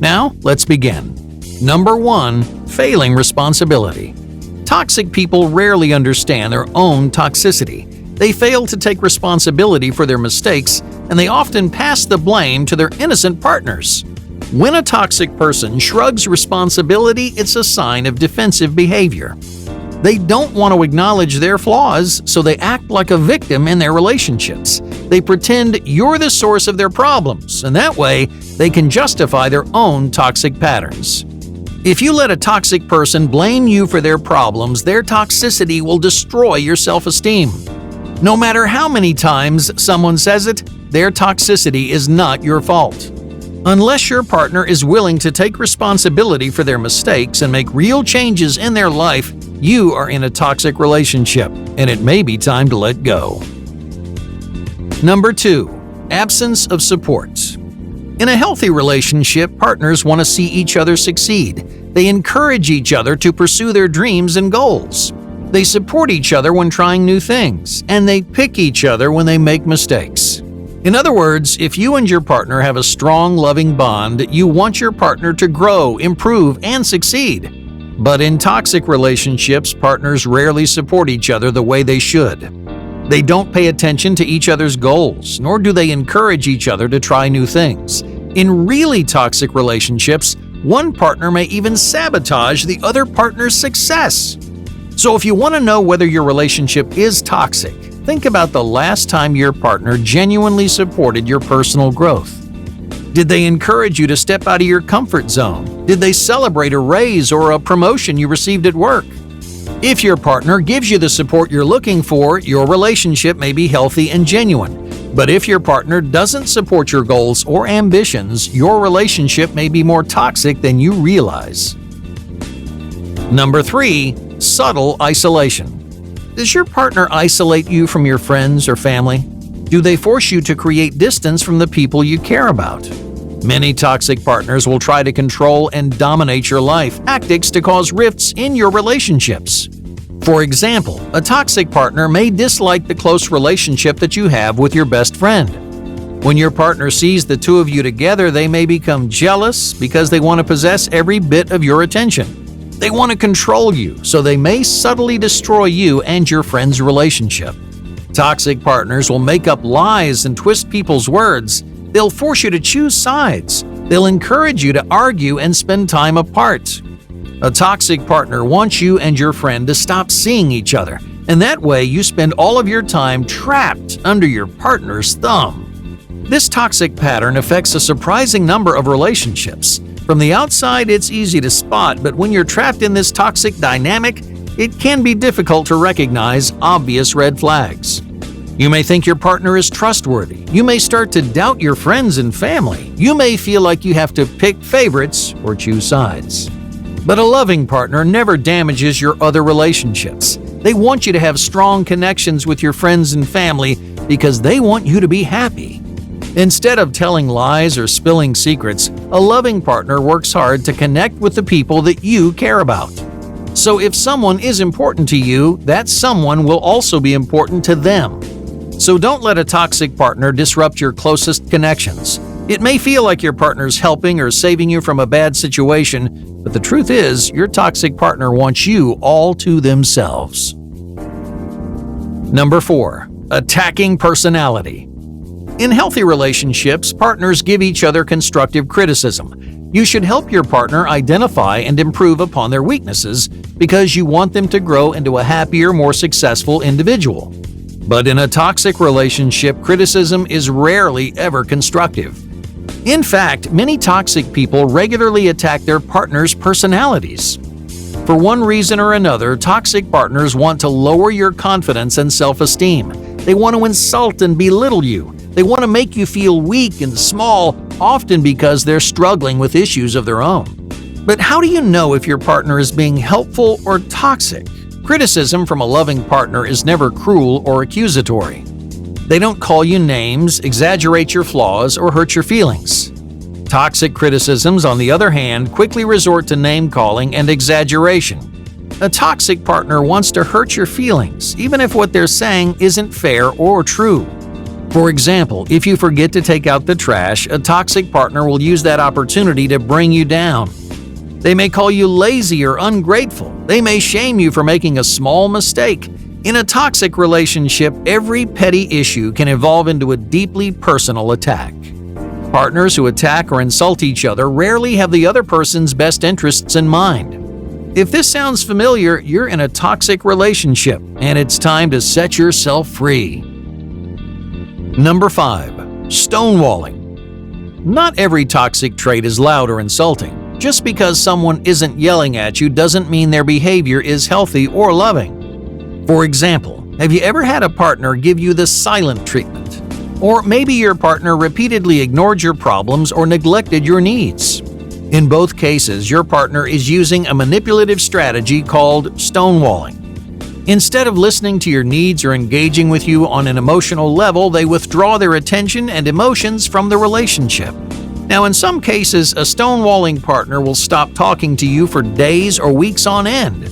Now, let's begin. Number 1. Failing responsibility. Toxic people rarely understand their own toxicity. They fail to take responsibility for their mistakes, and they often pass the blame to their innocent partners. When a toxic person shrugs responsibility, it's a sign of defensive behavior. They don't want to acknowledge their flaws, so they act like a victim in their relationships. They pretend you're the source of their problems, and that way, they can justify their own toxic patterns. If you let a toxic person blame you for their problems, their toxicity will destroy your self-esteem. No matter how many times someone says it, their toxicity is not your fault. Unless your partner is willing to take responsibility for their mistakes and make real changes in their life, you are in a toxic relationship, and it may be time to let go. Number 2. Absence of support. In a healthy relationship, partners want to see each other succeed. They encourage each other to pursue their dreams and goals. They support each other when trying new things, and they pick each other when they make mistakes. In other words, if you and your partner have a strong, loving bond, you want your partner to grow, improve, and succeed. But in toxic relationships, partners rarely support each other the way they should. They don't pay attention to each other's goals, nor do they encourage each other to try new things. In really toxic relationships, one partner may even sabotage the other partner's success. So if you want to know whether your relationship is toxic, think about the last time your partner genuinely supported your personal growth. Did they encourage you to step out of your comfort zone? Did they celebrate a raise or a promotion you received at work? If your partner gives you the support you're looking for, your relationship may be healthy and genuine. But if your partner doesn't support your goals or ambitions, your relationship may be more toxic than you realize. Number 3. Subtle isolation. Does your partner isolate you from your friends or family? Do they force you to create distance from the people you care about? Many toxic partners will try to control and dominate your life, tactics to cause rifts in your relationships. For example, a toxic partner may dislike the close relationship that you have with your best friend. When your partner sees the two of you together, they may become jealous because they want to possess every bit of your attention. They want to control you, so they may subtly destroy you and your friend's relationship. Toxic partners will make up lies and twist people's words. They'll force you to choose sides. They'll encourage you to argue and spend time apart. A toxic partner wants you and your friend to stop seeing each other, and that way you spend all of your time trapped under your partner's thumb. This toxic pattern affects a surprising number of relationships. From the outside, it's easy to spot, but when you're trapped in this toxic dynamic, it can be difficult to recognize obvious red flags. You may think your partner is trustworthy. You may start to doubt your friends and family. You may feel like you have to pick favorites or choose sides. But a loving partner never damages your other relationships. They want you to have strong connections with your friends and family because they want you to be happy. Instead of telling lies or spilling secrets, a loving partner works hard to connect with the people that you care about. So if someone is important to you, that someone will also be important to them. So don't let a toxic partner disrupt your closest connections. It may feel like your partner's helping or saving you from a bad situation, but the truth is, your toxic partner wants you all to themselves. Number 4. Attacking personality. In healthy relationships, partners give each other constructive criticism. You should help your partner identify and improve upon their weaknesses because you want them to grow into a happier, more successful individual. But in a toxic relationship, criticism is rarely ever constructive. In fact, many toxic people regularly attack their partner's personalities. For one reason or another, toxic partners want to lower your confidence and self-esteem. They want to insult and belittle you. They want to make you feel weak and small, often because they're struggling with issues of their own. But how do you know if your partner is being helpful or toxic? Criticism from a loving partner is never cruel or accusatory. They don't call you names, exaggerate your flaws, or hurt your feelings. Toxic criticisms, on the other hand, quickly resort to name-calling and exaggeration. A toxic partner wants to hurt your feelings, even if what they're saying isn't fair or true. For example, if you forget to take out the trash, a toxic partner will use that opportunity to bring you down. They may call you lazy or ungrateful. They may shame you for making a small mistake. In a toxic relationship, every petty issue can evolve into a deeply personal attack. Partners who attack or insult each other rarely have the other person's best interests in mind. If this sounds familiar, you're in a toxic relationship, and it's time to set yourself free. Number 5. Stonewalling. Not every toxic trait is loud or insulting. Just because someone isn't yelling at you doesn't mean their behavior is healthy or loving. For example, have you ever had a partner give you the silent treatment? Or maybe your partner repeatedly ignored your problems or neglected your needs. In both cases, your partner is using a manipulative strategy called stonewalling. Instead of listening to your needs or engaging with you on an emotional level, they withdraw their attention and emotions from the relationship. Now, in some cases, a stonewalling partner will stop talking to you for days or weeks on end.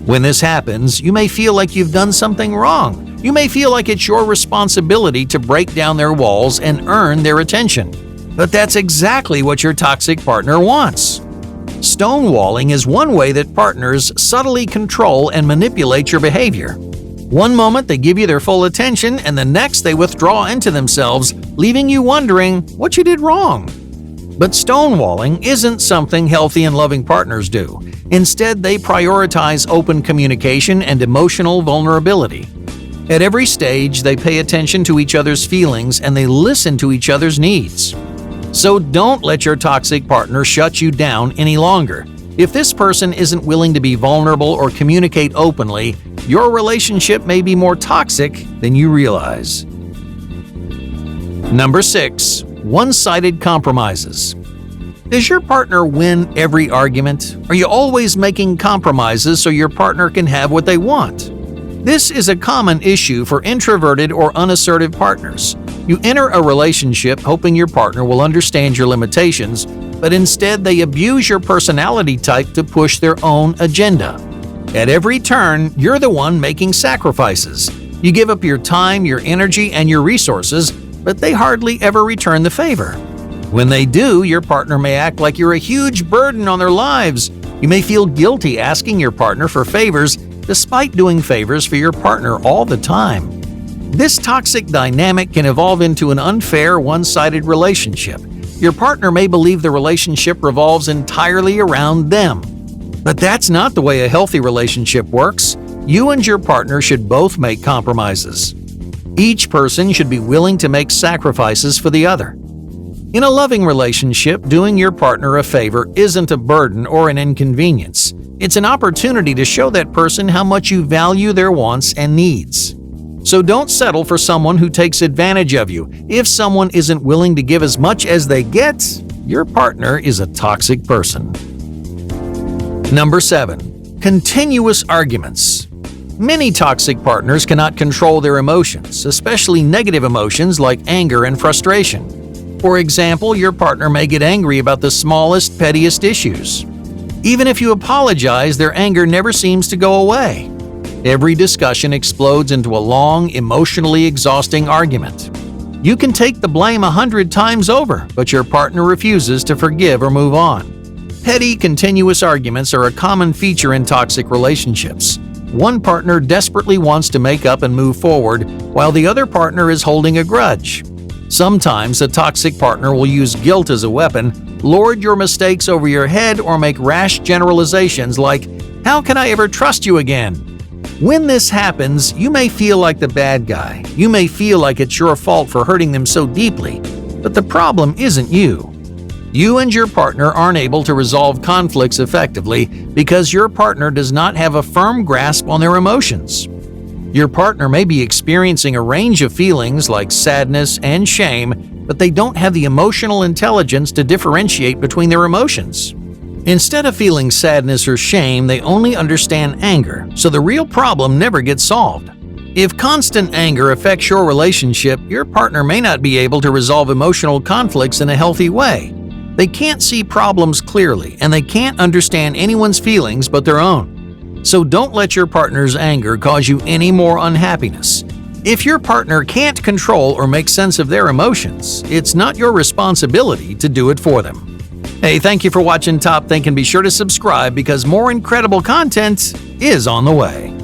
When this happens, you may feel like you've done something wrong. You may feel like it's your responsibility to break down their walls and earn their attention. But that's exactly what your toxic partner wants. Stonewalling is one way that partners subtly control and manipulate your behavior. One moment they give you their full attention, and the next they withdraw into themselves, leaving you wondering what you did wrong. But stonewalling isn't something healthy and loving partners do. Instead, they prioritize open communication and emotional vulnerability. At every stage, they pay attention to each other's feelings and they listen to each other's needs. So don't let your toxic partner shut you down any longer. If this person isn't willing to be vulnerable or communicate openly, your relationship may be more toxic than you realize. Number 6. One-sided compromises. Does your partner win every argument? Are you always making compromises so your partner can have what they want? This is a common issue for introverted or unassertive partners. You enter a relationship hoping your partner will understand your limitations, but instead they abuse your personality type to push their own agenda. At every turn, you're the one making sacrifices. You give up your time, your energy, and your resources, but they hardly ever return the favor. When they do, your partner may act like you're a huge burden on their lives. You may feel guilty asking your partner for favors despite doing favors for your partner all the time. This toxic dynamic can evolve into an unfair, one-sided relationship. Your partner may believe the relationship revolves entirely around them. But that's not the way a healthy relationship works. You and your partner should both make compromises. Each person should be willing to make sacrifices for the other. In a loving relationship, doing your partner a favor isn't a burden or an inconvenience. It's an opportunity to show that person how much you value their wants and needs. So don't settle for someone who takes advantage of you. If someone isn't willing to give as much as they get, your partner is a toxic person. Number 7. Continuous arguments. Many toxic partners cannot control their emotions, especially negative emotions like anger and frustration. For example, your partner may get angry about the smallest, pettiest issues. Even if you apologize, their anger never seems to go away. Every discussion explodes into a long, emotionally exhausting argument. You can take the blame 100 times over, but your partner refuses to forgive or move on. Petty, continuous arguments are a common feature in toxic relationships. One partner desperately wants to make up and move forward, while the other partner is holding a grudge. Sometimes a toxic partner will use guilt as a weapon, lord your mistakes over your head, or make rash generalizations like, "How can I ever trust you again?" When this happens, you may feel like the bad guy. You may feel like it's your fault for hurting them so deeply, but the problem isn't you. You and your partner aren't able to resolve conflicts effectively because your partner does not have a firm grasp on their emotions. Your partner may be experiencing a range of feelings like sadness and shame, but they don't have the emotional intelligence to differentiate between their emotions. Instead of feeling sadness or shame, they only understand anger, so the real problem never gets solved. If constant anger affects your relationship, your partner may not be able to resolve emotional conflicts in a healthy way. They can't see problems clearly, and they can't understand anyone's feelings but their own. So don't let your partner's anger cause you any more unhappiness. If your partner can't control or make sense of their emotions, it's not your responsibility to do it for them. Hey, thank you for watching Top Think, and be sure to subscribe because more incredible content is on the way.